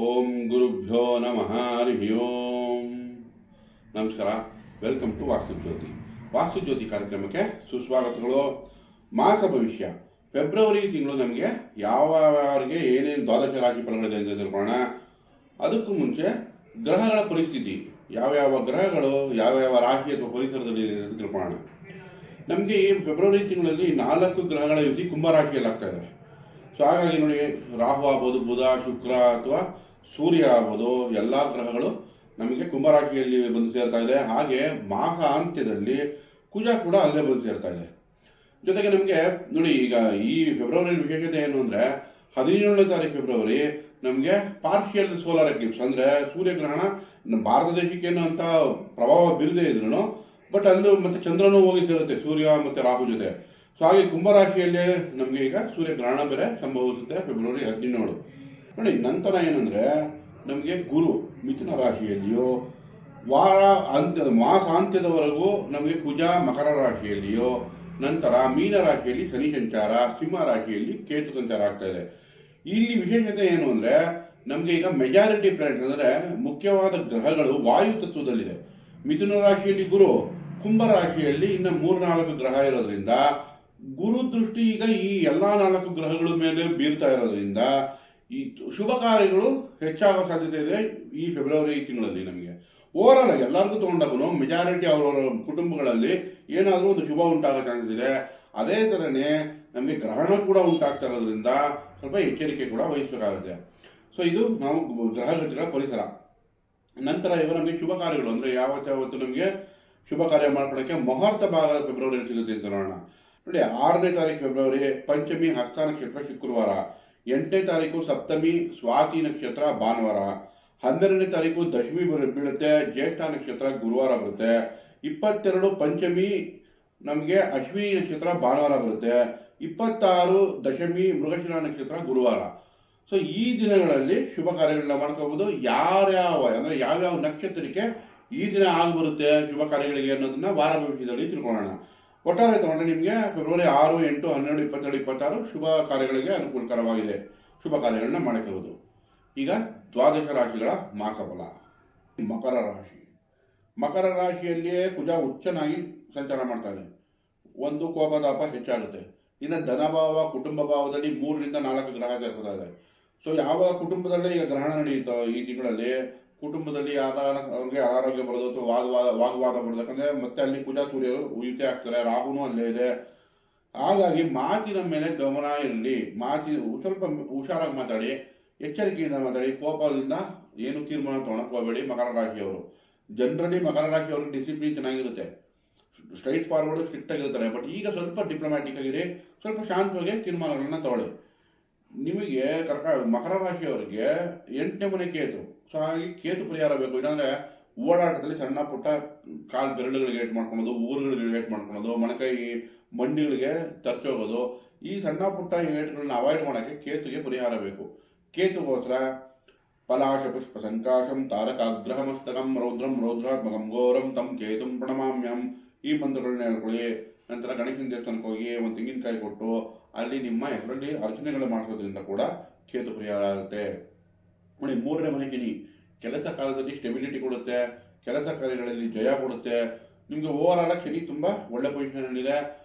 ಓಂ ಗುರುಭ್ಯೋ ನಮಃ ಹರಿ ಓಂ. ನಮಸ್ಕಾರ, ವೆಲ್ಕಮ್ ಟು ವಾಸ್ತುಜ್ಯೋತಿ ಕಾರ್ಯಕ್ರಮಕ್ಕೆ ಸುಸ್ವಾಗತಗಳು. ಮಾಸ ಭವಿಷ್ಯ ಫೆಬ್ರವರಿ ತಿಂಗಳು ನಮಗೆ ಯಾವ್ಯಾವರಿಗೆ ಏನೇನು ದ್ವಾದಶ ರಾಶಿ ಫಲಗಳಿದೆ ಅಂತ ತಿಳ್ಕೊಳ್ಳೋಣ. ಅದಕ್ಕೂ ಮುಂಚೆ ಗ್ರಹಗಳ ಪರಿಸ್ಥಿತಿ, ಯಾವ್ಯಾವ ಗ್ರಹಗಳು ಯಾವ್ಯಾವ ರಾಶಿ ಅಥವಾ ಪರಿಸರದಲ್ಲಿ ಇದೆ ಅಂತ ತಿಳ್ಕೊಳ್ಳೋಣ. ನಮಗೆ ಈ ಫೆಬ್ರವರಿ ತಿಂಗಳಲ್ಲಿ 4 ಗ್ರಹಗಳ ಯುತಿ ಕುಂಭರಾಶಿಯಲ್ಲಿ ಆಗ್ತಾ ಇದೆ. ಸೊ ಹಾಗಾಗಿ ನೋಡಿ, ರಾಹು ಆಗ್ಬೋದು, ಬುಧ, ಶುಕ್ರ ಅಥವಾ ಸೂರ್ಯ ಆಗ್ಬೋದು, ಎಲ್ಲ ಗ್ರಹಗಳು ನಮಗೆ ಕುಂಭರಾಶಿಯಲ್ಲಿ ಬಂದು ಸೇರ್ತಾ ಇದೆ. ಹಾಗೆ ಮಾಸ ಅಂತ್ಯದಲ್ಲಿ ಕುಜ ಕೂಡ ಅಲ್ಲೇ ಬಂದು ಸೇರ್ತಾ ಇದೆ. ಜೊತೆಗೆ ನಮಗೆ ನೋಡಿ, ಈಗ ಈ ಫೆಬ್ರವರಿ ವಿಶೇಷತೆ ಏನು ಅಂದರೆ 17ನೇ ತಾರೀಕು ಫೆಬ್ರವರಿ ನಮಗೆ ಪಾರ್ಷಿಯಲ್ ಸೋಲಾರ್ ಎಕ್ಲಿಪ್ಸ್, ಅಂದರೆ ಸೂರ್ಯಗ್ರಹಣ ಭಾರತ ದೇಶಕ್ಕೇನು ಅಂತ ಪ್ರಭಾವ ಬೀರದೇ ಇದ್ರು ಬಟ್ ಅಲ್ಲೂ ಮತ್ತೆ ಚಂದ್ರನೂ ಹೋಗಿ ಸೇರುತ್ತೆ ಸೂರ್ಯ ಮತ್ತು ರಾಹು ಜೊತೆ. ಸೊ ಹಾಗೆ ಕುಂಭರಾಶಿಯಲ್ಲೇ ನಮಗೆ ಈಗ ಸೂರ್ಯಗ್ರಹಣ ಬೇರೆ ಸಂಭವಿಸುತ್ತೆ ಫೆಬ್ರವರಿ 17. ನೋಡಿ, ನಂತರ ಏನಂದರೆ ನಮಗೆ ಗುರು ಮಿಥುನ ರಾಶಿಯಲ್ಲಿಯೋ, ಮಾಸಾಂತ್ಯದವರೆಗೂ ನಮಗೆ ಕುಜ ಮಕರ ರಾಶಿಯಲ್ಲಿಯೋ, ನಂತರ ಮೀನ ರಾಶಿಯಲ್ಲಿ ಶನಿ ಸಂಚಾರ, ಸಿಂಹ ರಾಶಿಯಲ್ಲಿ ಕೇತು ಸಂಚಾರ ಆಗ್ತಾ ಇದೆ. ಇಲ್ಲಿ ವಿಶೇಷತೆ ಏನು ಅಂದರೆ ನಮಗೆ ಈಗ ಮೆಜಾರಿಟಿ ಪ್ಲಾನೆಟ್ ಅಂದರೆ ಮುಖ್ಯವಾದ ಗ್ರಹಗಳು ವಾಯು ತತ್ವದಲ್ಲಿದೆ. ಮಿಥುನ ರಾಶಿಯಲ್ಲಿ ಗುರು, ಕುಂಭ ರಾಶಿಯಲ್ಲಿ ಇನ್ನು 3-4 ಗ್ರಹ ಇರೋದ್ರಿಂದ ಗುರು ದೃಷ್ಟಿ ಈಗ ಈ ಎಲ್ಲ 4 ಗ್ರಹಗಳ ಮೇಲೆ ಬೀರ್ತಾ ಇರೋದ್ರಿಂದ ಈ ಶುಭ ಕಾರ್ಯಗಳು ಹೆಚ್ಚಾಗೋ ಸಾಧ್ಯತೆ ಇದೆ ಈ ಫೆಬ್ರವರಿ ತಿಂಗಳಲ್ಲಿ. ನಮಗೆ ಓವರಾಲ್ ಆಗಿ ಎಲ್ಲರಿಗೂ ತೊಗೊಂಡಾಗೂ ಮೆಜಾರಿಟಿ ಅವರವರ ಕುಟುಂಬಗಳಲ್ಲಿ ಏನಾದರೂ ಒಂದು ಶುಭ ಉಂಟಾಗೋ ಚಾನ್ಸ್ ಇದೆ. ಅದೇ ಥರನೇ ನಮಗೆ ಗ್ರಹಣ ಕೂಡ ಉಂಟಾಗ್ತಾ ಇರೋದ್ರಿಂದ ಸ್ವಲ್ಪ ಎಚ್ಚರಿಕೆ ಕೂಡ ವಹಿಸಬೇಕಾಗುತ್ತೆ. ಸೊ ಇದು ನಾವು ಗ್ರಹಗತಿಗಳ ಪರಿಸರ. ನಂತರ ಇವಾಗ ನಮಗೆ ಶುಭ ಕಾರ್ಯಗಳು ಅಂದರೆ ಯಾವತ್ತು ನಮಗೆ ಶುಭ ಕಾರ್ಯ ಮಾಡ್ಕೊಳ್ಳೋಕ್ಕೆ ಮುಹೂರ್ತ ಭಾಗ ಫೆಬ್ರವರಿ ಸಿಗುತ್ತೆ ಅಂತ ನೋಡೋಣ. ನೋಡಿ, 6ನೇ ತಾರೀಕು ಫೆಬ್ರವರಿ ಪಂಚಮಿ ಹಸ್ತ ನಕ್ಷತ್ರ ಶುಕ್ರವಾರ, 8ನೇ ತಾರೀಕು ಸಪ್ತಮಿ ಸ್ವಾತಿ ನಕ್ಷತ್ರ ಭಾನುವಾರ, 12ನೇ ತಾರೀಕು ದಶಮಿ ಬೀಳುತ್ತೆ, ಜ್ಯೇಷ್ಠ ನಕ್ಷತ್ರ ಗುರುವಾರ ಬರುತ್ತೆ, 22 ಪಂಚಮಿ ನಮಗೆ ಅಶ್ವಿನಿ ನಕ್ಷತ್ರ ಭಾನುವಾರ ಬರುತ್ತೆ, 26 ದಶಮಿ ಮೃಗಶಿರ ನಕ್ಷತ್ರ ಗುರುವಾರ. ಸೊ ಈ ದಿನಗಳಲ್ಲಿ ಶುಭ ಕಾರ್ಯಗಳನ್ನ ಮಾಡ್ಕೋಬಹುದು. ಯಾವ್ಯಾವ ನಕ್ಷತ್ರಕ್ಕೆ ಈ ದಿನ ಆಗಿಬರುತ್ತೆ ಶುಭ ಕಾರ್ಯಗಳಿಗೆ ಅನ್ನೋದನ್ನ ವಾರ ಭವಿಷ್ಯದಲ್ಲಿ ತಿಳ್ಕೊಳ್ಳೋಣ. ಒಟ್ಟಾರೆ ತಗೊಂಡ್ರೆ ನಿಮಗೆ ಫೆಬ್ರವರಿ 6, 8, 12, 22, 26 ಶುಭ ಕಾರ್ಯಗಳಿಗೆ ಅನುಕೂಲಕರವಾಗಿದೆ. ಶುಭ ಕಾರ್ಯಗಳನ್ನ ಮಾಡಬಹುದು. ಈಗ ದ್ವಾದಶ ರಾಶಿಗಳ ಮಾಸಫಲ. ಮಕರ ರಾಶಿಯಲ್ಲಿಯೇ ಕುಜ ಉಚ್ಚನಾಗಿ ಸಂಚಾರ ಮಾಡ್ತಾರೆ. ಒಂದು ಕೋಪತಾಪ ಹೆಚ್ಚಾಗುತ್ತೆ. ಇನ್ನು ಧನಭಾವ, ಕುಟುಂಬ ಭಾವದಲ್ಲಿ 3-4 ಗ್ರಹ ಸೇರ್ಕೋತಾ ಇದೆ. ಸೊ ಯಾವ ಕುಟುಂಬದಲ್ಲೇ ಈಗ ಗ್ರಹಣ ನಡೆಯುತ್ತೋ ಈ ತಿಂಗಳಲ್ಲಿ ಕುಟುಂಬದಲ್ಲಿ ಅವ್ರಿಗೆ ಅನಾರೋಗ್ಯ ಬರೋದು ಅಥವಾ ವಾಗ್ವಾದ ಬರೋದು. ಯಾಕಂದರೆ ಮತ್ತೆ ಅಲ್ಲಿ ಕುಜ ಸೂರ್ಯರು ಯುತಿ ಆಗ್ತಾರೆ, ರಾಹುನು ಅಲ್ಲೇ ಇದೆ. ಹಾಗಾಗಿ ಮಾತಿನ ಮೇಲೆ ಗಮನ ಇರಲಿ. ಸ್ವಲ್ಪ ಹುಷಾರಾಗಿ ಮಾತಾಡಿ, ಎಚ್ಚರಿಕೆಯಿಂದ ಮಾತಾಡಿ. ಕೋಪದಿಂದ ಏನು ತೀರ್ಮಾನ ತೊಗೊಳಕ್ಕೆ ಹೋಗಬೇಡಿ. ಮಕರ ರಾಶಿಯವರು ಜನರಲಿ ಮಕರ ರಾಶಿಯವ್ರಿಗೆ ಡಿಸಿಪ್ಲಿನ್ ಚೆನ್ನಾಗಿರುತ್ತೆ, ಸ್ಟ್ರೈಟ್ ಫಾರ್ವರ್ಡ್ ಸ್ಟ್ರಿಕ್ಟ್ ಆಗಿರ್ತಾರೆ. ಬಟ್ ಈಗ ಸ್ವಲ್ಪ ಡಿಪ್ಲೊಮ್ಯಾಟಿಕ್ ಆಗಿರಿ, ಸ್ವಲ್ಪ ಶಾಂತವಾಗಿ ತೀರ್ಮಾನಗಳನ್ನ ತಗೊಳ್ಳಿ. ನಿಮಗೆ ಮಕರ ರಾಶಿಯವರಿಗೆ 8ನೇ ಮನೆ ಕೇತು. ಸೊ ಹಾಗಾಗಿ ಕೇತು ಪರಿಹಾರ ಬೇಕು. ಇಲ್ಲಾಂದರೆ ಓಡಾಟದಲ್ಲಿ ಸಣ್ಣ ಪುಟ್ಟ ಕಾಲು ಬೆರಳುಗಳಿಗೆ ಏಟ್ ಮಾಡ್ಕೊಳೋದು, ಊರುಗಳಿಗೆ ಏಟ್ ಮಾಡ್ಕೊಳೋದು, ಮೊಣಕೈ ಮಂಡಿಗಳಿಗೆ ತರ್ಚೋಗೋದು, ಈ ಸಣ್ಣ ಪುಟ್ಟ ಏಟ್ಗಳನ್ನ ಅವಾಯ್ಡ್ ಮಾಡೋಕ್ಕೆ ಕೇತುಗೆ ಪರಿಹಾರ ಬೇಕು. ಕೇತುಗೋಸ್ಕರ ಪಲಾಶ ಪುಷ್ಪ ಸಂಕಾಶಂ ತಾರಕಾಗ್ರಹ ಮಸ್ತಕಂ ರೌದ್ರಂ ರೌದ್ರಾತ್ಮಕಂ ಘೋರಂ ತಂ ಕೇತುಂ ಪ್ರಣಮಾಮ್ಯಂ ಈ ಮಂತ್ರಗಳನ್ನ ಹೇಳ್ಕೊಳ್ಳಿ. ನಂತರ ಗಣೇಶನ ದೇವಸ್ಥಾನಕ್ಕೆ ಹೋಗಿ ಒಂದು ತೆಂಗಿನಕಾಯಿ ಕೊಟ್ಟು ಅಲ್ಲಿ ನಿಮ್ಮ ಹೆಸರಲ್ಲಿ ಅರ್ಚನೆಗಳು ಮಾಡಿಸೋದ್ರಿಂದ ಕೂಡ ಕೇತು ಪರಿಹಾರ ಆಗುತ್ತೆ. ನೋಡಿ, 3ನೇ ಮನೆ ಶನಿ ಕೆಲಸ ಕಾಲದಲ್ಲಿ ಸ್ಟೆಬಿಲಿಟಿ ಕೊಡುತ್ತೆ, ಕೆಲಸ ಕಾರ್ಯಗಳಲ್ಲಿ ಜಯ ಕೊಡುತ್ತೆ. ನಿಮಗೆ ಓವರಾಲ್ ಆಗಿ ಶನಿ ತುಂಬ ಒಳ್ಳೆ ಪೊಸಿಷನಲ್ಲಿದೆ.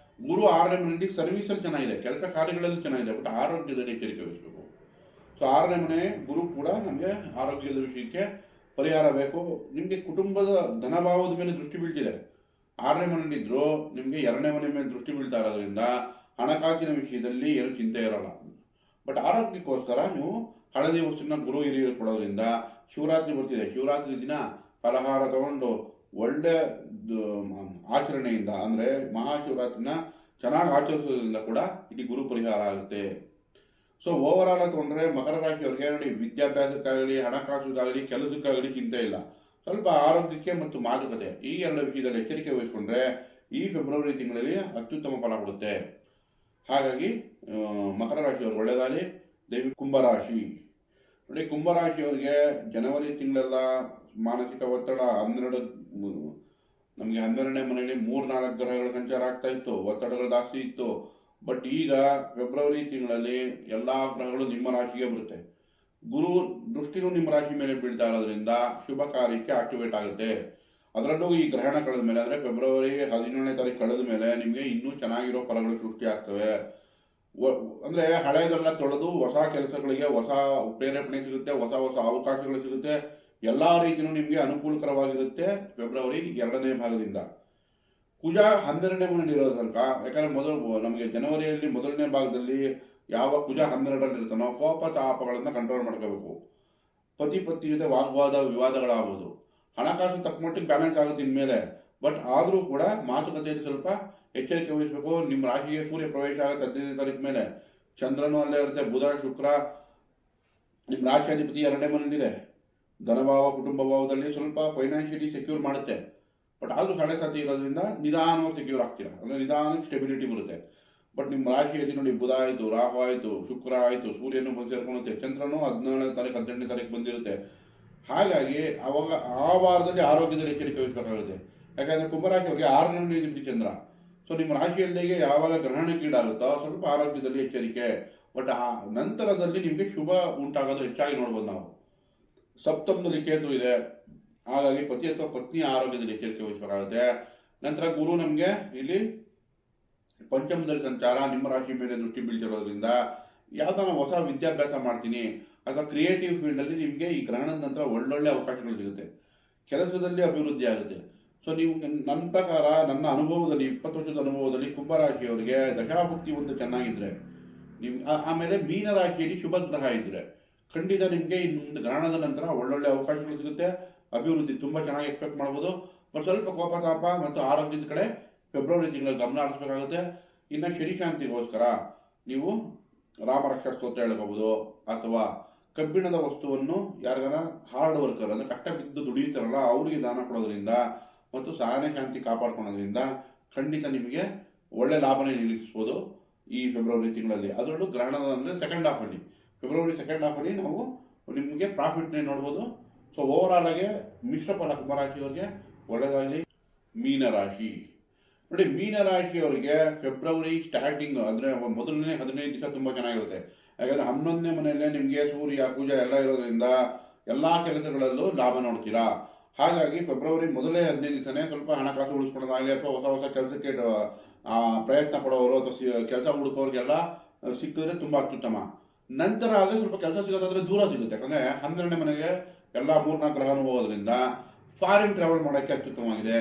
ಗುರು 6ನೇ ಮನೆಯಲ್ಲಿ ಸರ್ವಿಸಲ್ಲಿ ಚೆನ್ನಾಗಿದೆ, ಕೆಲಸ ಕಾರ್ಯಗಳಲ್ಲಿ ಚೆನ್ನಾಗಿದೆ, ಬಟ್ ಆರೋಗ್ಯದಲ್ಲಿ ಎಚ್ಚರಿಕೆ ವಹಿಸಬೇಕು. ಸೊ 6ನೇ ಮನೆ ಗುರು ಕೂಡ ನಮಗೆ ಆರೋಗ್ಯದ ವಿಷಯಕ್ಕೆ ಪರಿಹಾರ ಬೇಕು. ನಿಮಗೆ ಕುಟುಂಬದ ಧನಭಾವದ ಮೇಲೆ ದೃಷ್ಟಿ ಬೀಳ್ತಿದೆ. 6ನೇ ಮನೆಯಲ್ಲಿದ್ದರೂ ನಿಮಗೆ 2ನೇ ಮನೆ ಮೇಲೆ ದೃಷ್ಟಿ ಬೀಳ್ತಾ ಇರೋದ್ರಿಂದ ಹಣಕಾಸಿನ ವಿಷಯದಲ್ಲಿ ಏನು ಚಿಂತೆ ಇರೋಲ್ಲ. ಬಟ್ ಆರೋಗ್ಯಕ್ಕೋಸ್ಕರ ನೀವು ಹಳದಿ ವಸ್ತುನ ಗುರು ಹಿರಿಯರು ಕೊಡೋದ್ರಿಂದ, ಶಿವರಾತ್ರಿ ಬರ್ತಿದೆ, ಶಿವರಾತ್ರಿ ದಿನ ಫಲಹಾರ ತಗೊಂಡು ಒಳ್ಳೆ ಆಚರಣೆಯಿಂದ ಅಂದರೆ ಮಹಾಶಿವರಾತ್ರಿನ ಚೆನ್ನಾಗಿ ಆಚರಿಸೋದ್ರಿಂದ ಕೂಡ ಇಡೀ ಗುರು ಪರಿಹಾರ ಆಗುತ್ತೆ. ಸೊ ಓವರಾಲ್ ತಗೊಂಡ್ರೆ ಮಕರ ರಾಶಿಯವ್ರಿಗೆ ನೋಡಿ, ವಿದ್ಯಾಭ್ಯಾಸಕ್ಕಾಗಲಿ, ಹಣಕಾಸುಗಾಗಲಿ, ಕೆಲಸಕ್ಕಾಗಲಿ ಚಿಂತೆ ಇಲ್ಲ. ಸ್ವಲ್ಪ ಆರೋಗ್ಯಕ್ಕೆ ಮತ್ತು ಮಾತುಕತೆ ಈ 2 ವಿಷಯದಲ್ಲಿ ಎಚ್ಚರಿಕೆ ವಹಿಸಿಕೊಂಡ್ರೆ ಈ ಫೆಬ್ರವರಿ ತಿಂಗಳಲ್ಲಿ ಅತ್ಯುತ್ತಮ ಫಲ ಕೊಡುತ್ತೆ. ಹಾಗಾಗಿ ಮಕರ ರಾಶಿಯವ್ರಿಗೆ ಒಳ್ಳೆಯದಾಗಲಿ. ಕುಂಭರಾಶಿ ನೋಡಿ, ಕುಂಭರಾಶಿಯವರಿಗೆ ಜನವರಿ ತಿಂಗಳೆಲ್ಲ ಮಾನಸಿಕ ಒತ್ತಡ, ನಮಗೆ 12ನೇ ಮನೆಯಲ್ಲಿ 3-4 ಗ್ರಹಗಳ ಸಂಚಾರ ಆಗ್ತಾ ಇತ್ತು, ಒತ್ತಡಗಳು ಜಾಸ್ತಿ ಇತ್ತು. ಬಟ್ ಈಗ ಫೆಬ್ರವರಿ ತಿಂಗಳಲ್ಲಿ ಎಲ್ಲ ಗ್ರಹಗಳು ನಿಮ್ಮ ರಾಶಿಗೆ ಬರುತ್ತೆ. ಗುರು ದೃಷ್ಟಿನೂ ನಿಮ್ಮ ರಾಶಿ ಮೇಲೆ ಬೀಳ್ತಾ ಇರೋದ್ರಿಂದ ಶುಭ ಕಾರ್ಯಕ್ಕೆ ಆಕ್ಟಿವೇಟ್ ಆಗುತ್ತೆ. ಅದರಲ್ಲೂ ಈ ಗ್ರಹಣ ಕಳೆದ ಮೇಲೆ ಅಂದರೆ ಫೆಬ್ರವರಿ 17ನೇ ತಾರೀಕು ಕಳೆದ ಮೇಲೆ ನಿಮಗೆ ಇನ್ನೂ ಚೆನ್ನಾಗಿರೋ ಫಲಗಳು ಸೃಷ್ಟಿ ಆಗ್ತವೆ. ಅಂದರೆ ಹಳೆಯದೆಲ್ಲ ತೊಳೆದು ಹೊಸ ಕೆಲಸಗಳಿಗೆ ಹೊಸ ಪ್ರೇರೇಪಣೆ ಸಿಗುತ್ತೆ, ಹೊಸ ಹೊಸ ಅವಕಾಶಗಳು ಸಿಗುತ್ತೆ. ಎಲ್ಲ ರೀತಿಯೂ ನಿಮಗೆ ಅನುಕೂಲಕರವಾಗಿರುತ್ತೆ ಫೆಬ್ರವರಿ 2ನೇ ಭಾಗದಿಂದ. ಕುಜ 12ನೇ ಮನೆಯಲ್ಲಿ ಇರೋ ತನಕ, ಯಾಕಂದರೆ ನಮಗೆ ಜನವರಿಯಲ್ಲಿ ಮೊದಲನೇ ಭಾಗದಲ್ಲಿ ಯಾವ ಕುಜ 12ರಲ್ಲಿ ಇರ್ತಾನೋ ಕೋಪ ತಾಪಗಳನ್ನು ಕಂಟ್ರೋಲ್ ಮಾಡ್ಕೋಬೇಕು. ಪತಿ ಪತ್ನಿ ಜೊತೆ ವಾಗ್ವಾದ ವಿವಾದಗಳಾಗ್ಬೋದು. ಹಣಕಾಸು ತಕ್ಕ ಮಟ್ಟಿಗೆ ಬ್ಯಾಲೆನ್ಸ್ ಆಗುತ್ತೆ ಇನ್ಮೇಲೆ, ಬಟ್ ಆದರೂ ಕೂಡ ಮಾತುಕತೆಯಲ್ಲಿ ಸ್ವಲ್ಪ ಎಚ್ಚರಿಕೆ ವಹಿಸಬೇಕು. ನಿಮ್ಮ ರಾಶಿಗೆ ಸೂರ್ಯ ಪ್ರವೇಶ ಆಗುತ್ತೆ 15ನೇ ತಾರೀಕು ಮೇಲೆ. ಚಂದ್ರನೂ ಅಲ್ಲೇ ಇರುತ್ತೆ, ಬುಧ ಶುಕ್ರ ನಿಮ್ಮ ರಾಶಿಯಾಧಿಪತಿ 2ನೇ ಮನೆಯಲ್ಲಿದೆ. ಧನಭಾವ ಕುಟುಂಬ ಭಾವದಲ್ಲಿ ಸ್ವಲ್ಪ ಫೈನಾನ್ಷಿಯಲಿ ಸೆಕ್ಯೂರ್ ಮಾಡುತ್ತೆ, ಬಟ್ ಆದರೂ ಸಡೆ ಸಾತಿ ಇರೋದ್ರಿಂದ ನಿಧಾನವಾಗಿ ಸೆಕ್ಯೂರ್ ಆಗ್ತೀರಾ, ಅಂದರೆ ನಿಧಾನಕ್ಕೆ ಸ್ಟೆಬಿಲಿಟಿ ಬರುತ್ತೆ. ಬಟ್ ನಿಮ್ಮ ರಾಶಿಯಲ್ಲಿ ನೋಡಿ ಬುಧ ಆಯಿತು, ರಾಹು ಆಯಿತು, ಶುಕ್ರ ಆಯಿತು, ಸೂರ್ಯನು ಬಂದು ಸೇರ್ಕೊಳ್ಳುತ್ತೆ, ಚಂದ್ರನು 17ನೇ ತಾರೀಕು 18ನೇ ತಾರೀಕು ಬಂದಿರುತ್ತೆ. ಹಾಗಾಗಿ ಅವಾಗ ಆ ವಾರದಲ್ಲಿ ಆರೋಗ್ಯದಲ್ಲಿ ಎಚ್ಚರಿಕೆ ವಹಿಸಬೇಕಾಗುತ್ತೆ. ಯಾಕಂದರೆ ಕುಂಭರಾಶಿಯವರಿಗೆ 6ನೇ ಮನೆಯಲ್ಲಿ ಚಂದ್ರ. ಸೊ ನಿಮ್ಮ ರಾಶಿಯಲ್ಲಿಗೆ ಯಾವಾಗ ಗ್ರಹಣಕ್ಕೀಡಾಗುತ್ತೋ ಸ್ವಲ್ಪ ಆರೋಗ್ಯದಲ್ಲಿ ಎಚ್ಚರಿಕೆ. ಬಟ್ ಆ ನಂತರದಲ್ಲಿ ನಿಮಗೆ ಶುಭ ಉಂಟಾಗೋದು ಹೆಚ್ಚಾಗಿ ನೋಡ್ಬೋದು ನಾವು. ಸಪ್ತಮದಲ್ಲಿ ಕೇತು ಇದೆ, ಹಾಗಾಗಿ ಪತಿ ಅಥವಾ ಪತ್ನಿಯ ಆರೋಗ್ಯದಲ್ಲಿ ಎಚ್ಚರಿಕೆ ವಹಿಸಬೇಕಾಗುತ್ತೆ. ನಂತರ ಗುರು ನಮಗೆ ಇಲ್ಲಿ ಪಂಚಮದಲ್ಲಿ ಸಂಚಾರ, ನಿಮ್ಮ ರಾಶಿ ಮೇಲೆ ದೃಷ್ಟಿ ಬೀಳ್ತಿರೋದ್ರಿಂದ ಯಾವ್ದಾನ ಹೊಸ ವಿದ್ಯಾಭ್ಯಾಸ ಮಾಡ್ತೀನಿ ಅಥವಾ ಕ್ರಿಯೇಟಿವ್ ಫೀಲ್ಡಲ್ಲಿ ನಿಮಗೆ ಈ ಗ್ರಹಣದ ನಂತರ ಒಳ್ಳೊಳ್ಳೆ ಅವಕಾಶಗಳು ಸಿಗುತ್ತೆ, ಕೆಲಸದಲ್ಲಿ ಅಭಿವೃದ್ಧಿ ಆಗುತ್ತೆ. ಸೊ ನೀವು ನನ್ನ ಪ್ರಕಾರ, ನನ್ನ ಅನುಭವದಲ್ಲಿ 20 ವರ್ಷದ ಅನುಭವದಲ್ಲಿ ಕುಂಭರಾಶಿಯವರಿಗೆ ದಶಾಭುಕ್ತಿ ಒಂದು ಚೆನ್ನಾಗಿದ್ರೆ ನೀವು, ಆಮೇಲೆ ಮೀನರಾಶಿಯಲ್ಲಿ ಶುಭ ಗ್ರಹ ಇದ್ರೆ ಖಂಡಿತ ನಿಮಗೆ ಇನ್ನೊಂದು ಗ್ರಹಣದ ನಂತರ ಒಳ್ಳೊಳ್ಳೆ ಅವಕಾಶಗಳು ಸಿಗುತ್ತೆ, ಅಭಿವೃದ್ಧಿ ತುಂಬ ಚೆನ್ನಾಗಿ ಎಕ್ಸ್ಪೆಕ್ಟ್ ಮಾಡ್ಬೋದು. ಬಟ್ ಸ್ವಲ್ಪ ಕೋಪತಾಪ ಮತ್ತು ಆರೋಗ್ಯದ ಕಡೆ ಫೆಬ್ರವರಿ ತಿಂಗಳಲ್ಲಿ ಗಮನ ಹರಿಸಬೇಕಾಗುತ್ತೆ. ಇನ್ನು ಶನಿ ಶಾಂತಿಗೋಸ್ಕರ ನೀವು ರಾಮರಕ್ಷಾ ಸ್ತೋತ್ರ ಹೇಳ್ಕೋಬೋದು, ಅಥವಾ ಕಬ್ಬಿಣದ ವಸ್ತುವನ್ನು ಯಾರಿಗಾರ ಹಾರ್ಡ್ ವರ್ಕರ್ ಅಂದರೆ ಕಷ್ಟ ಬಿದ್ದು ದುಡಿಯುತ್ತಾರಲ್ಲ ಅವರಿಗೆ ದಾನ ಕೊಡೋದ್ರಿಂದ ಮತ್ತು ಸಹನೆ ಶಾಂತಿ ಕಾಪಾಡ್ಕೊಳ್ಳೋದ್ರಿಂದ ಖಂಡಿತ ನಿಮಗೆ ಒಳ್ಳೆ ಲಾಭನೇ ನಿರೀಕ್ಷಿಸ್ಬೋದು ಈ ಫೆಬ್ರವರಿ ತಿಂಗಳಲ್ಲಿ. ಅದರಲ್ಲೂ ಗ್ರಹಣದ ಅಂದರೆ ಸೆಕೆಂಡ್ ಹಾಫಲ್ಲಿ, ಫೆಬ್ರವರಿ ಸೆಕೆಂಡ್ ಹಾಫಲ್ಲಿ ನಾವು ನಿಮಗೆ ಪ್ರಾಫಿಟ್ನೇ ನೋಡ್ಬೋದು. ಸೊ ಓವರಾಲ್ ಆಗಿ ಮಿಶ್ರ ಫಲ ಕುಂಭರಾಶಿಯವರಿಗೆ ಒಳ್ಳೆಯದಾಗಲಿ. ಮೀನರಾಶಿ ನೋಡಿ, ಮೀನರಾಶಿಯವರಿಗೆ ಫೆಬ್ರವರಿ ಸ್ಟಾರ್ಟಿಂಗ್ ಅಂದರೆ ಮೊದಲನೇ 15 ದಿವಸ ತುಂಬ ಚೆನ್ನಾಗಿರುತ್ತೆ. ಯಾಕಂದರೆ 11ನೇ ಮನೆಯಲ್ಲೇ ನಿಮಗೆ ಸೂರ್ಯ ಕುಜ ಎಲ್ಲ ಇರೋದ್ರಿಂದ ಎಲ್ಲ ಕೆಲಸಗಳಲ್ಲೂ ಲಾಭ ನೋಡ್ತೀರಾ. ಹಾಗಾಗಿ ಫೆಬ್ರವರಿ ಮೊದಲೇ 15 ದಿವಸನೇ ಸ್ವಲ್ಪ ಹಣಕಾಸು ಉಳಿಸ್ಕೊಳ್ಳೋದಾಗಲಿ ಅಥವಾ ಹೊಸ ಹೊಸ ಕೆಲಸಕ್ಕೆ ಪ್ರಯತ್ನ ಪಡೋರು ಅಥವಾ ಕೆಲಸ ಹುಡುಕೋರಿಗೆಲ್ಲ ಸಿಕ್ಕಿದ್ರೆ ತುಂಬ ಅತ್ಯುತ್ತಮ. ನಂತರ ಆದರೆ ಸ್ವಲ್ಪ ಕೆಲಸ ಸಿಗೋದಾದ್ರೆ ದೂರ ಸಿಗುತ್ತೆ, ಯಾಕಂದರೆ 12ನೇ ಮನೆಗೆ ಎಲ್ಲ 3-4 ಗ್ರಹನೂ ಹೋಗೋದ್ರಿಂದ ಫಾರಿನ್ ಟ್ರಾವೆಲ್ ಮಾಡೋಕ್ಕೆ ಅತ್ಯುತ್ತಮವಾಗಿದೆ.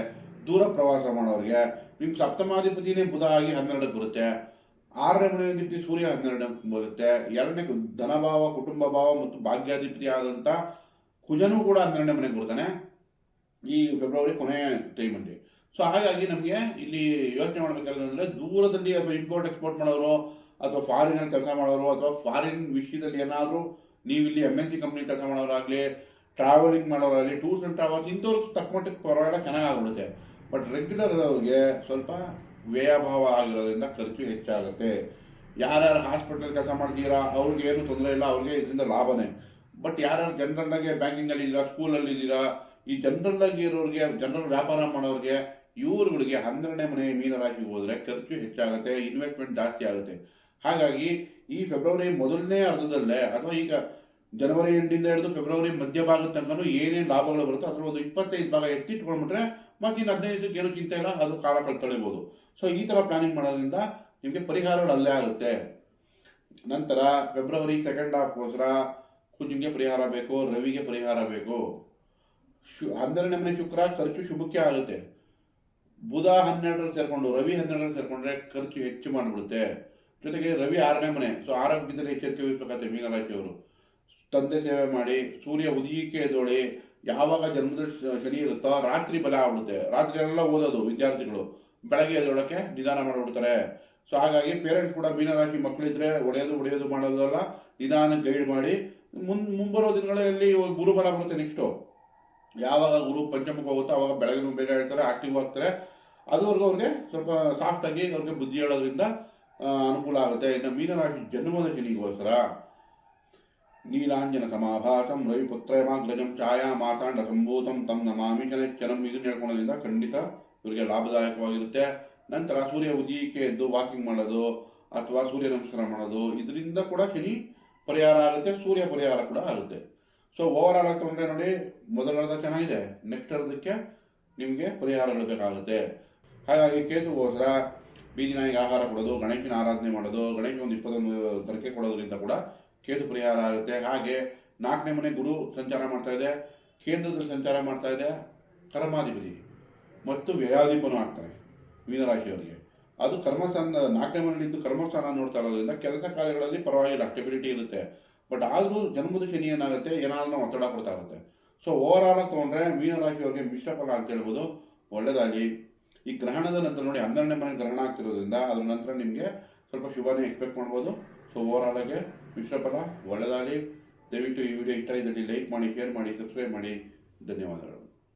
ದೂರ ಪ್ರವಾಸ ಮಾಡೋರಿಗೆ ನಿಮ್ಮ ಸಪ್ತಮಾಧಿಪತಿನೇ ಬುಧ ಆಗಿ 12ಕ್ಕೆ ಬರುತ್ತೆ, 6ನೇ ಮನೆಯಾಧಿಪತಿ ಸೂರ್ಯ 12ಕ್ಕೆ ಬರುತ್ತೆ, 2ನೇ ಧನಭಾವ ಕುಟುಂಬ ಭಾವ ಮತ್ತು ಭಾಗ್ಯಾಧಿಪತಿ ಆದಂಥ ಕುಜನೂ ಕೂಡ 12ನೇ ಮನೆಗೆ ಬರ್ತಾನೆ ಈ ಫೆಬ್ರವರಿ ಕೊನೆಯ ಟೈಮಲ್ಲಿ. ಸೊ ಹಾಗಾಗಿ ನಮಗೆ ಇಲ್ಲಿ ಯೋಚನೆ ಮಾಡಬೇಕಾದ್ರೆ ದೂರದಲ್ಲಿ ಅಥವಾ ಇಂಪೋರ್ಟ್ ಎಕ್ಸ್ಪೋರ್ಟ್ ಮಾಡೋರು ಅಥವಾ ಫಾರಿನಲ್ಲಿ ಕೆಲಸ ಮಾಡೋರು ಅಥವಾ ಫಾರಿನ್ ವಿಷಯದಲ್ಲಿ ಏನಾದರೂ ನೀವು ಇಲ್ಲಿ MNC ಕಂಪ್ನಿ ಕೆಲಸ ಮಾಡೋರಾಗಲಿ, ಟ್ರಾವೆಲಿಂಗ್ ಮಾಡೋರಾಗಲಿ, ಟೂರ್ಸ್ ಆ್ಯಂಡ್ ಟ್ರಾವೆಲ್ಸ್ ಇಂಥವ್ರಿಗೆ ತಕ್ಕ ಮಟ್ಟಿಗೆ ಪರವಾಗಿಲ್ಲ ಚೆನ್ನಾಗಾಗ್ಬಿಡುತ್ತೆ. ಬಟ್ ರೆಗ್ಯುಲರ್ ಅವ್ರಿಗೆ ಸ್ವಲ್ಪ ವ್ಯಯಭಾವ ಆಗಿರೋದ್ರಿಂದ ಖರ್ಚು ಹೆಚ್ಚಾಗುತ್ತೆ. ಯಾರ್ಯಾರು ಹಾಸ್ಪಿಟಲ್ ಕೆಲಸ ಮಾಡ್ತೀರಾ ಅವ್ರಿಗೆ ಏನು ತೊಂದರೆ ಇಲ್ಲ, ಅವ್ರಿಗೆ ಇದರಿಂದ ಲಾಭನೇ. ಬಟ್ ಯಾರ್ಯಾರು ಜನರಲ್ಲಾಗಿ ಬ್ಯಾಂಕಿಂಗಲ್ಲಿ ಇದ್ದೀರಾ, ಸ್ಕೂಲಲ್ಲಿ ಇದ್ದೀರಾ, ಈ ಜನರಲ್ಲಾಗಿ ಇರೋರಿಗೆ, ಜನರಲ್ ವ್ಯಾಪಾರ ಮಾಡೋರಿಗೆ, ಇವ್ರುಗಳಿಗೆ 12ನೇ ಮನೆ ಮೀನರಾಶಿಗೆ ಹೋದರೆ ಖರ್ಚು ಹೆಚ್ಚಾಗುತ್ತೆ, ಇನ್ವೆಸ್ಟ್ಮೆಂಟ್ ಜಾಸ್ತಿ ಆಗುತ್ತೆ. ಹಾಗಾಗಿ ಈ ಫೆಬ್ರವರಿ ಮೊದಲನೇ ಅರ್ಧದಲ್ಲೇ ಅಥವಾ ಈಗ ಜನವರಿ ಎಂಡಿಂದ ಹಿಡಿದು ಫೆಬ್ರವರಿ ಮಧ್ಯಭಾಗದ ತನಕ ಏನೇನು ಲಾಭಗಳು ಬರುತ್ತೋ ಅದರ ಒಂದು 25 ಭಾಗ ಎತ್ತಿಟ್ಕೊಂಡ್ಬಿಟ್ರೆ ಮತ್ತೆ ಇನ್ನು 15 ದಿವಸಕ್ಕೆ ಏನೂ ಚಿಂತೆ ಇಲ್ಲ, ಅದು ಕಾಲ ಕಳ್ಕೊಳ್ಬೋದು. ಸೊ ಈ ಥರ ಪ್ಲಾನಿಂಗ್ ಮಾಡೋದ್ರಿಂದ ನಿಮಗೆ ಪರಿಹಾರಗಳು ಅಲ್ಲೇ ಆಗುತ್ತೆ. ನಂತರ ಫೆಬ್ರವರಿ ಸೆಕೆಂಡ್ ಹಾಫ್ಗೋಸ್ಕರ ಕುಜಿಗೆ ಪರಿಹಾರ ಬೇಕು, ರವಿಗೆ ಪರಿಹಾರ ಬೇಕು. 12ನೇ ಮನೆ ಶುಕ್ರ ಖರ್ಚು ಶುಭಕ್ಕೆ ಆಗುತ್ತೆ. ಬುಧ 12ರಲ್ಲಿ ಸೇರಿಕೊಂಡು ರವಿ 12ರಲ್ಲಿ ಸೇರಿಕೊಂಡ್ರೆ ಖರ್ಚು ಹೆಚ್ಚು ಮಾಡಿಬಿಡುತ್ತೆ. ಜೊತೆಗೆ ರವಿ 6ನೇ ಮನೆ, ಸೊ ಆರೋಗ್ಯದಲ್ಲಿ ಎಚ್ಚರಿಕೆ ವಹಿಸಬೇಕಾಗುತ್ತೆ ಮೀನರಾಶಿಯವರು. ತಂದೆ ಸೇವೆ ಮಾಡಿ, ಸೂರ್ಯ ಉದಯಕ್ಕೆ ಎದ್ದೋಳಿ, ಯಾವಾಗ ಜನ್ಮದ ಶನಿ ಇರುತ್ತೋ ರಾತ್ರಿ ಬಲ ಆಗ್ಬಿಡುತ್ತೆ. ರಾತ್ರಿ ಎಲ್ಲ ಓದೋದು ವಿದ್ಯಾರ್ಥಿಗಳು, ಬೆಳಗ್ಗೆ ಎದ್ದೋಳಕ್ಕೆ ನಿಧಾನ ಮಾಡಿಬಿಡ್ತಾರೆ. ಸೊ ಹಾಗಾಗಿ ಪೇರೆಂಟ್ಸ್ ಕೂಡ ಮೀನರಾಶಿ ಮಕ್ಕಳಿದ್ರೆ ಹೊಡೆಯೋದು ಮಾಡೋದಲ್ಲ, ನಿಧಾನ ಗೈಡ್ ಮಾಡಿ. ಮುಂಬರೋ ದಿನಗಳಲ್ಲಿ ಗುರುಬಲ ಬರುತ್ತೆ. ನೆಕ್ಸ್ಟು ಯಾವಾಗ ಗುರು ಪಂಚಮಕ್ಕೆ ಹೋಗುತ್ತೋ ಆವಾಗ ಬೆಳಗ್ಗೆ ಬೇಗ ಹೇಳ್ತಾರೆ, ಆಕ್ಟಿವ್ ಆಗ್ತಾರೆ. ಅದುವರೆಗೂ ಅವ್ರಿಗೆ ಸ್ವಲ್ಪ ಸಾಫ್ಟಾಗಿ ಅವ್ರಿಗೆ ಬುದ್ಧಿ ಹೇಳೋದ್ರಿಂದ ಅನುಕೂಲ ಆಗುತ್ತೆ. ಇನ್ನು ಮೀನರಾಶಿ ಜನ್ಮದ ಶನಿಗೋಸ್ಕರ ನೀಲಾಂಜನ ಸಮಾಭಾಸಂ ರವಿಪುತ್ರಯಮಾಗ್ರಜಂ ಛಾಯಾ ಮಾತಾಂಡ ಸಂಭೂತಂ ತಂ ನಮಾಮಿ ಶನೈಶ್ಚರಂ ಇದನ್ನು ಹೇಳ್ಕೊಳ್ಳೋದ್ರಿಂದ ಖಂಡಿತ ಇವರಿಗೆ ಲಾಭದಾಯಕವಾಗಿರುತ್ತೆ. ನಂತರ ಸೂರ್ಯ ಉದಯಕ್ಕೆ ಎದ್ದು ವಾಕಿಂಗ್ ಮಾಡೋದು ಅಥವಾ ಸೂರ್ಯ ನಮಸ್ಕಾರ ಮಾಡೋದು, ಇದರಿಂದ ಕೂಡ ಶನಿ ಪರಿಹಾರ ಆಗುತ್ತೆ, ಸೂರ್ಯ ಪರಿಹಾರ ಕೂಡ ಆಗುತ್ತೆ. ಸೊ ಓವರ್ ಆಲ್ ತೊಗೊಂಡ್ರೆ ನೋಡಿ, ಮೊದಲ ಅರ್ಧ ಚೆನ್ನಾಗಿದೆ, ನೆಕ್ಸ್ಟ್ ಅರ್ಧಕ್ಕೆ ನಿಮಗೆ ಪರಿಹಾರಗಳು ಬೇಕಾಗುತ್ತೆ. ಹಾಗಾಗಿ ಕೇತುಗೋಸ್ಕರ ಬೀದಿ ನಾಯಿಗೆ ಆಹಾರ ಕೊಡೋದು, ಗಣೇಶನ ಆರಾಧನೆ ಮಾಡೋದು, ಗಣೇಶ ಒಂದು 21 ಗರಿಕೆ ಕೊಡೋದ್ರಿಂದ ಕೂಡ ಕೇತು ಪರಿಹಾರ ಆಗುತ್ತೆ. ಹಾಗೆ 4ನೇ ಮನೆ ಗುರು ಸಂಚಾರ ಮಾಡ್ತಾ ಇದೆ, ಕೇಂದ್ರದಲ್ಲಿ ಸಂಚಾರ ಮಾಡ್ತಾ ಇದೆ, ಕರ್ಮಾಧಿಪತಿ ಮತ್ತು ವ್ಯಯಾಧಿಪನೂ ಆಗ್ತಾನೆ ಮೀನರಾಶಿಯವರಿಗೆ. ಅದು ಕರ್ಮಸ್ಥಾನ 4ನೇ ಮನೆಯಲ್ಲಿದ್ದು ಕರ್ಮಸ್ಥಾನ ನೋಡ್ತಾ ಇರೋದ್ರಿಂದ ಕೆಲಸ ಕಾರ್ಯಗಳಲ್ಲಿ ಪರವಾಗಿಲ್ಲ, ಸ್ಟೆಬಿಲಿಟಿ ಇರುತ್ತೆ. ಬಟ್ ಆದರೂ ಜನ್ಮದ ಶನಿ ಏನಾಗುತ್ತೆ, ಏನಾದರೂ ಒತ್ತಡ ಕೊಡ್ತಾ ಇರುತ್ತೆ. ಸೊ ಓವರ್ ಆಲ್ ತೊಗೊಂಡ್ರೆ ಮೀನರಾಶಿಯವರಿಗೆ ಮಿಶ್ರ ಫಲ ಅಂತ ಹೇಳ್ಬೋದು, ಒಳ್ಳೆಯದಾಗಿ. ಈ ಗ್ರಹಣದ ನಂತರ ನೋಡಿ 12ನೇ ಮನೆ ಗ್ರಹಣ ಆಗ್ತಿರೋದ್ರಿಂದ ಅದ್ರ ನಂತರ ನಿಮಗೆ ಸ್ವಲ್ಪ ಶುಭನೇ ಎಕ್ಸ್ಪೆಕ್ಟ್ ಮಾಡ್ಬೋದು. ಸೊ ಓವರ್ ಆಲ್ ಆಗಿ ಮಿಶ್ರ ಫಲ ಒಳ್ಳೆಯದಾಗಲಿ. ದಯವಿಟ್ಟು ಈ ವಿಡಿಯೋ ಇಷ್ಟ ಇದ್ದಲ್ಲಿ ಲೈಕ್ ಮಾಡಿ, ಶೇರ್ ಮಾಡಿ, ಸಬ್ಸ್ಕ್ರೈಬ್ ಮಾಡಿ. ಧನ್ಯವಾದಗಳು.